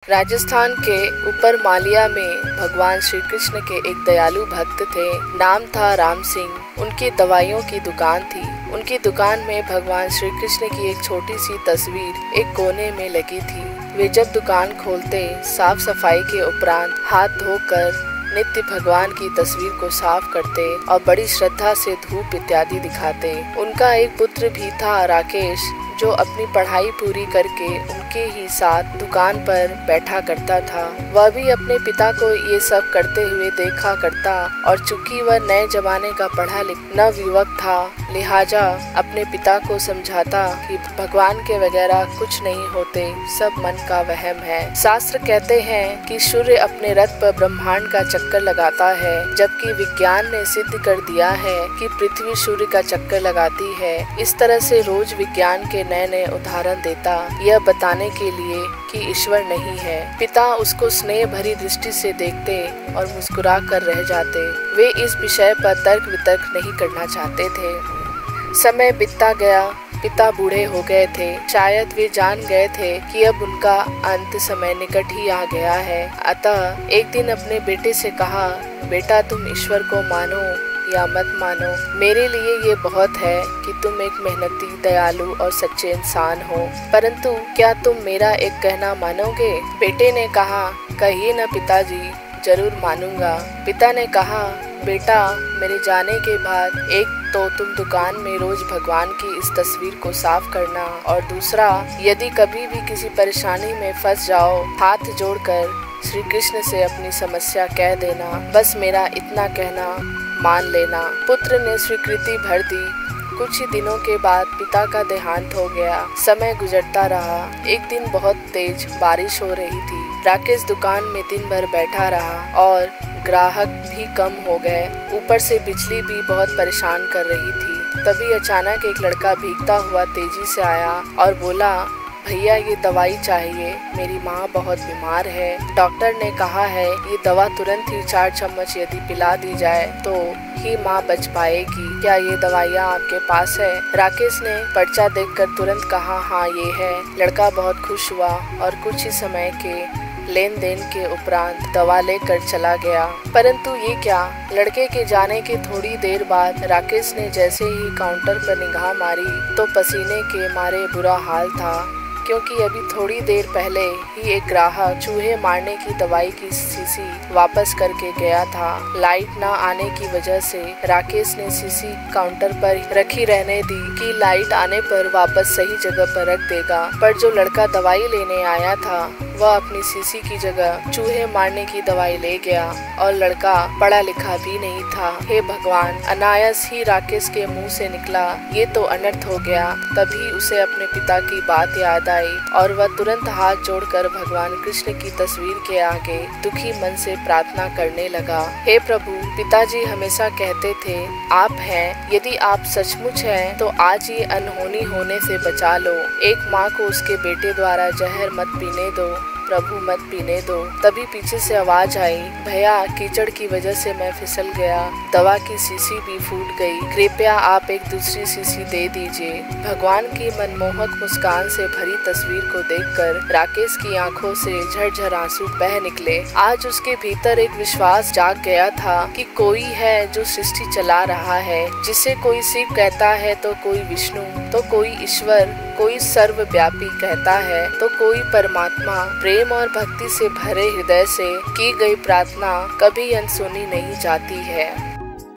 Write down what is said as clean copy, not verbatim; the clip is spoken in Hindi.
राजस्थान के ऊपर मालिया में भगवान श्री कृष्ण के एक दयालु भक्त थे। नाम था राम सिंह। उनकी दवाइयों की दुकान थी। उनकी दुकान में भगवान श्री कृष्ण की एक छोटी सी तस्वीर एक कोने में लगी थी। वे जब दुकान खोलते साफ सफाई के उपरांत हाथ धोकर नित्य भगवान की तस्वीर को साफ करते और बड़ी श्रद्धा से धूप इत्यादि दिखाते। उनका एक पुत्र भी था राकेश, जो अपनी पढ़ाई पूरी करके उनके ही साथ दुकान पर बैठा करता था। वह भी अपने पिता को ये सब करते हुए देखा करता और चूंकि वह नए जमाने का पढ़ा लिखा युवक था, लिहाजा अपने पिता को समझाता कि भगवान के वगैरह कुछ नहीं होते, सब मन का वहम है। शास्त्र कहते हैं कि सूर्य अपने रथ पर ब्रह्मांड का चक्कर लगाता है, जबकि विज्ञान ने सिद्ध कर दिया है कि पृथ्वी सूर्य का चक्कर लगाती है। इस तरह से रोज विज्ञान के नए नए उदाहरण देता, यह बताने के लिए कि ईश्वर नहीं है। पिता उसको स्नेह भरी दृष्टि से देखते और मुस्कुरा कर रह जाते। वे इस विषय पर तर्क वितर्क नहीं करना चाहते थे। समय बीतता गया। पिता बूढ़े हो गए थे। शायद वे जान गए थे कि अब उनका अंत समय निकट ही आ गया है। अतः एक दिन अपने बेटे से कहा, बेटा तुम ईश्वर को मानो या मत मानो, मेरे लिए ये बहुत है कि तुम एक मेहनती, दयालु और सच्चे इंसान हो, परंतु क्या तुम मेरा एक कहना मानोगे? बेटे ने कहा, कहिए न पिताजी, जरूर मानूंगा। पिता ने कहा, बेटा मेरे जाने के बाद एक तो तुम दुकान में रोज भगवान की इस तस्वीर को साफ करना, और दूसरा, यदि कभी भी किसी परेशानी में फंस जाओ, हाथ जोड़कर श्री कृष्ण से अपनी समस्या कह देना। बस मेरा इतना कहना मान लेना। पुत्र ने स्वीकृति भर दी। कुछ ही दिनों के बाद पिता का देहांत हो गया। समय गुजरता रहा। एक दिन बहुत तेज बारिश हो रही थी। राकेश दुकान में दिन भर बैठा रहा और ग्राहक भी कम हो गए। ऊपर से बिजली भी बहुत परेशान कर रही थी। तभी अचानक एक लड़का भीगता हुआ तेजी से आया और बोला, भैया ये दवाई चाहिए, मेरी माँ बहुत बीमार है। डॉक्टर ने कहा है ये दवा तुरंत ही 4 चम्मच यदि पिला दी जाए तो ही माँ बच पाएगी। क्या ये दवाइयाँ आपके पास है? राकेश ने पर्चा देखकर तुरंत कहा, हाँ ये है। लड़का बहुत खुश हुआ और कुछ ही समय के लेन देन के उपरांत दवा लेकर चला गया। परंतु ये क्या, लड़के के जाने के थोड़ी देर बाद राकेश ने जैसे ही काउंटर पर निगाह मारी तो पसीने के मारे बुरा हाल था, क्योंकि अभी थोड़ी देर पहले ही एक ग्राहक चूहे मारने की दवाई की शीशी वापस करके गया था। लाइट न आने की वजह से राकेश ने शीशी काउंटर पर रखी रहने दी कि लाइट आने पर वापस सही जगह पर रख देगा। पर जो लड़का दवाई लेने आया था वह अपनी शीशी की जगह चूहे मारने की दवाई ले गया, और लड़का पढ़ा लिखा भी नहीं था। हे भगवान, अनायास ही राकेश के मुंह से निकला, ये तो अनर्थ हो गया। तभी उसे अपने पिता की बात याद आई और वह तुरंत हाथ जोड़कर भगवान कृष्ण की तस्वीर के आगे दुखी मन से प्रार्थना करने लगा। हे प्रभु, पिताजी हमेशा कहते थे आप हैं, यदि आप सचमुच हैं तो आज ये अनहोनी होने से बचा लो। एक माँ को उसके बेटे द्वारा जहर मत पीने दो, प्रभु मत पीने दो। तभी पीछे से आवाज आई, भैया कीचड़ की वजह से मैं फिसल गया, दवा की शीशी भी फूट गई, कृपया आप एक दूसरी शीशी दे दीजिए। भगवान की मनमोहक मुस्कान से भरी तस्वीर को देखकर राकेश की आंखों से झरझर आंसू बह निकले। आज उसके भीतर एक विश्वास जाग गया था कि कोई है जो सृष्टि चला रहा है। जिसे कोई शिव कहता है तो कोई विष्णु, तो कोई ईश्वर, कोई सर्वव्यापी कहता है तो कोई परमात्मा। प्रेम और भक्ति से भरे हृदय से की गई प्रार्थना कभी अनसुनी नहीं जाती है।